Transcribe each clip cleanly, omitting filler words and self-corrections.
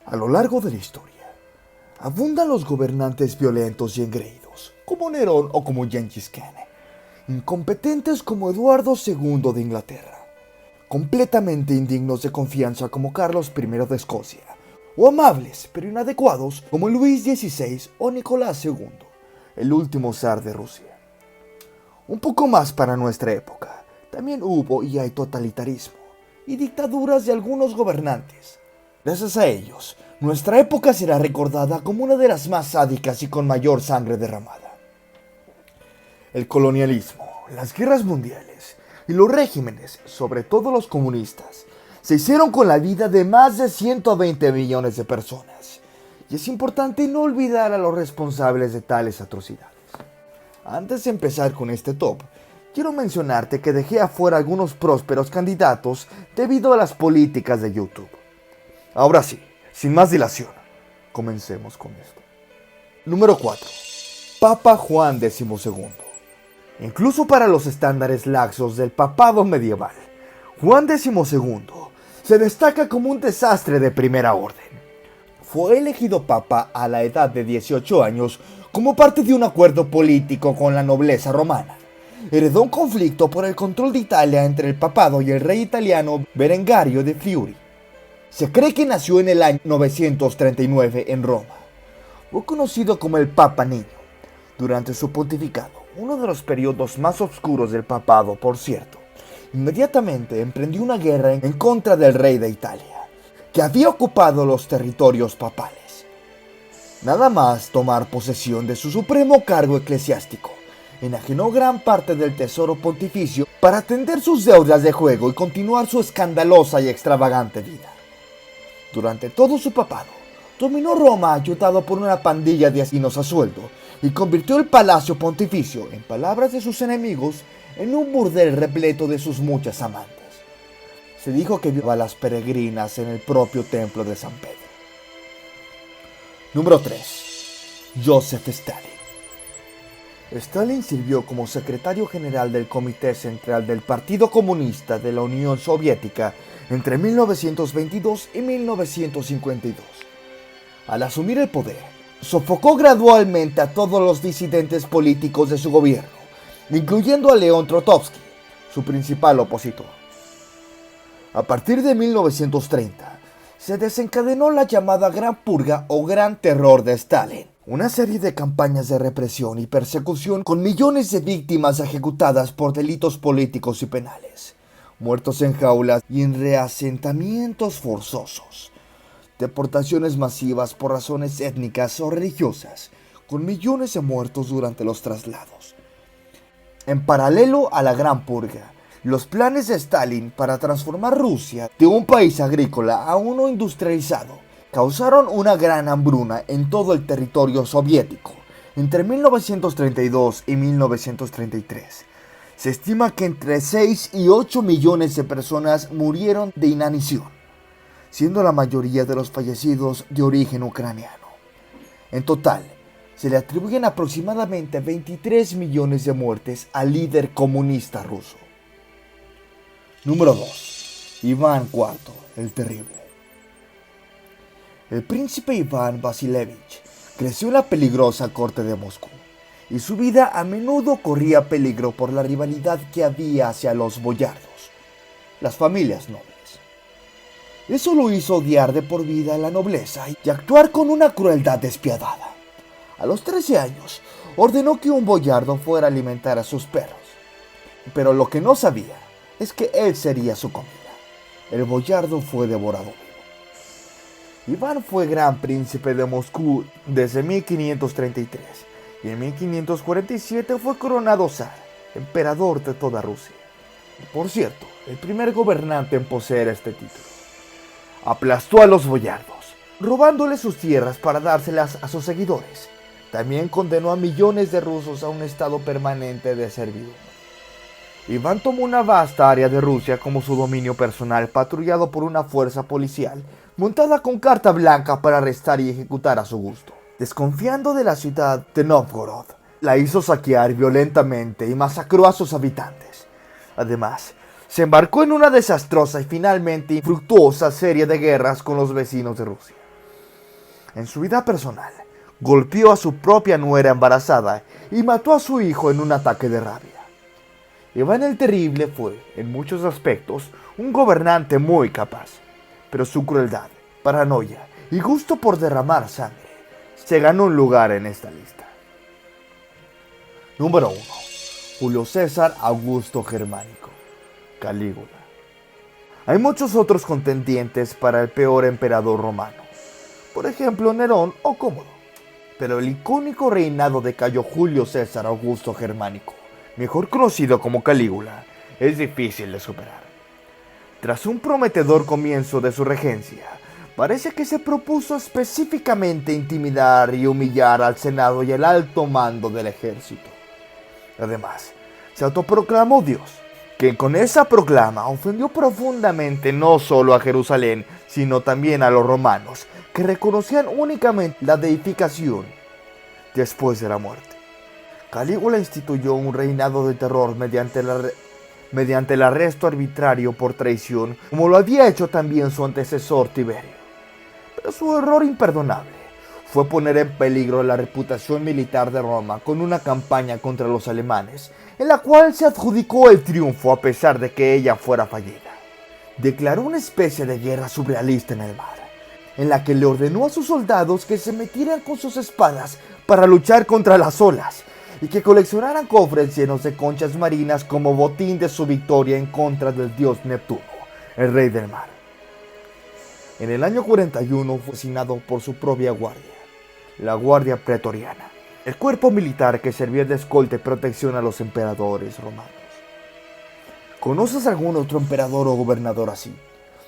A lo largo de la historia, abundan los gobernantes violentos y engreídos, como Nerón o como Gengis Khan, incompetentes como Eduardo II de Inglaterra, completamente indignos de confianza como Carlos I de Escocia, o amables pero inadecuados como Luis XVI o Nicolás II, el último zar de Rusia. Un poco más para nuestra época, también hubo y hay totalitarismo y dictaduras de algunos gobernantes. Gracias a ellos, nuestra época será recordada como una de las más sádicas y con mayor sangre derramada. El colonialismo, las guerras mundiales y los regímenes, sobre todo los comunistas, se hicieron con la vida de más de 120 millones de personas. Y es importante no olvidar a los responsables de tales atrocidades. Antes de empezar con este top, quiero mencionarte que dejé afuera algunos prósperos candidatos debido a las políticas de YouTube. Ahora sí, sin más dilación, comencemos con esto. Número 4. Papa Juan XII. Incluso para los estándares laxos del papado medieval, Juan XII se destaca como un desastre de primera orden. Fue elegido papa a la edad de 18 años como parte de un acuerdo político con la nobleza romana. Heredó un conflicto por el control de Italia entre el papado y el rey italiano Berengario de Friuli. Se cree que nació en el año 939 en Roma. Fue conocido como el Papa Niño. Durante su pontificado, uno de los periodos más oscuros del papado, por cierto, inmediatamente emprendió una guerra en contra del rey de Italia, que había ocupado los territorios papales. Nada más tomar posesión de su supremo cargo eclesiástico, enajenó gran parte del tesoro pontificio para atender sus deudas de juego y continuar su escandalosa y extravagante vida. Durante todo su papado, dominó Roma ayudado por una pandilla de asesinos a sueldo y convirtió el palacio pontificio, en palabras de sus enemigos, en un burdel repleto de sus muchas amantes. Se dijo que vio a las peregrinas en el propio templo de San Pedro. Número 3. Joseph Stalin. Stalin sirvió como secretario general del Comité Central del Partido Comunista de la Unión Soviética entre 1922 y 1952. Al asumir el poder, sofocó gradualmente a todos los disidentes políticos de su gobierno, incluyendo a León Trotsky, su principal opositor. A partir de 1930, se desencadenó la llamada Gran Purga o Gran Terror de Stalin, una serie de campañas de represión y persecución con millones de víctimas ejecutadas por delitos políticos y penales, muertos en jaulas y en reasentamientos forzosos, deportaciones masivas por razones étnicas o religiosas, con millones de muertos durante los traslados. En paralelo a la Gran Purga, los planes de Stalin para transformar Rusia de un país agrícola a uno industrializado causaron una gran hambruna en todo el territorio soviético entre 1932 y 1933. Se estima que entre 6 y 8 millones de personas murieron de inanición, siendo la mayoría de los fallecidos de origen ucraniano. En total, se le atribuyen aproximadamente 23 millones de muertes al líder comunista ruso. Número 2. Iván IV, el Terrible. El príncipe Iván Vasilievich creció en la peligrosa corte de Moscú, y su vida a menudo corría peligro por la rivalidad que había hacia los boyardos, las familias nobles. Eso lo hizo odiar de por vida a la nobleza y actuar con una crueldad despiadada. A los 13 años, ordenó que un boyardo fuera a alimentar a sus perros, pero lo que no sabía es que él sería su comida. El boyardo fue devorado vivo. Iván fue gran príncipe de Moscú desde 1533 y en 1547 fue coronado zar, emperador de toda Rusia. Por cierto, el primer gobernante en poseer este título. Aplastó a los boyardos, robándoles sus tierras para dárselas a sus seguidores. También condenó a millones de rusos a un estado permanente de servidumbre. Iván tomó una vasta área de Rusia como su dominio personal, patrullado por una fuerza policial montada con carta blanca para arrestar y ejecutar a su gusto. Desconfiando de la ciudad de Novgorod, la hizo saquear violentamente y masacró a sus habitantes. Además, se embarcó en una desastrosa y finalmente infructuosa serie de guerras con los vecinos de Rusia. En su vida personal, golpeó a su propia nuera embarazada y mató a su hijo en un ataque de rabia. Iván el Terrible fue, en muchos aspectos, un gobernante muy capaz, pero su crueldad, paranoia y gusto por derramar sangre se ganó un lugar en esta lista. Número 1. Julio César Augusto Germánico, Calígula. Hay muchos otros contendientes para el peor emperador romano, por ejemplo Nerón o Cómodo, pero el icónico reinado de Cayo Julio César Augusto Germánico, mejor conocido como Calígula, es difícil de superar. Tras un prometedor comienzo de su regencia, parece que se propuso específicamente intimidar y humillar al Senado y al alto mando del ejército. Además, se autoproclamó Dios, que con esa proclama ofendió profundamente no solo a Jerusalén, sino también a los romanos, que reconocían únicamente la deificación después de la muerte. Calígula instituyó un reinado de terror mediante el arresto arbitrario por traición, como lo había hecho también su antecesor Tiberio. Pero su error imperdonable fue poner en peligro la reputación militar de Roma con una campaña contra los alemanes, en la cual se adjudicó el triunfo a pesar de que ella fuera fallida. Declaró una especie de guerra surrealista en el mar, en la que le ordenó a sus soldados que se metieran con sus espadas para luchar contra las olas, y que coleccionaran cofres llenos de conchas marinas como botín de su victoria en contra del dios Neptuno, el rey del mar. En el año 41 fue asignado por su propia guardia, la Guardia Pretoriana, el cuerpo militar que servía de escolta y protección a los emperadores romanos. ¿Conoces algún otro emperador o gobernador así?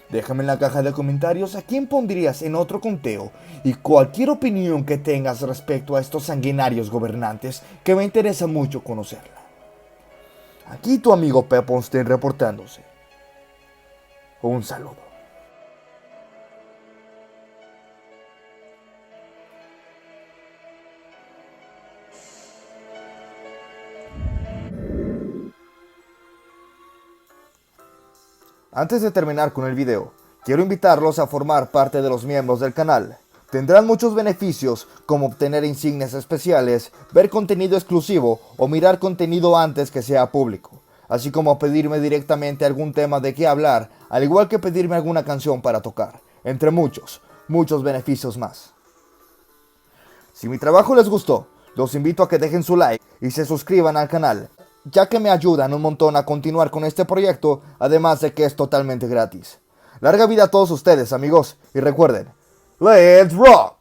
Déjame en la caja de comentarios a quién pondrías en otro conteo y cualquier opinión que tengas respecto a estos sanguinarios gobernantes, que me interesa mucho conocerla. Aquí tu amigo Pepponstein reportándose. Un saludo. Antes de terminar con el video, quiero invitarlos a formar parte de los miembros del canal. Tendrán muchos beneficios como obtener insignias especiales, ver contenido exclusivo o mirar contenido antes que sea público, así como pedirme directamente algún tema de qué hablar, al igual que pedirme alguna canción para tocar, entre muchos beneficios más. Si mi trabajo les gustó, los invito a que dejen su like y se suscriban al canal, ya que me ayudan un montón a continuar con este proyecto, además de que es totalmente gratis. Larga vida a todos ustedes, amigos, y recuerden, ¡Let's rock!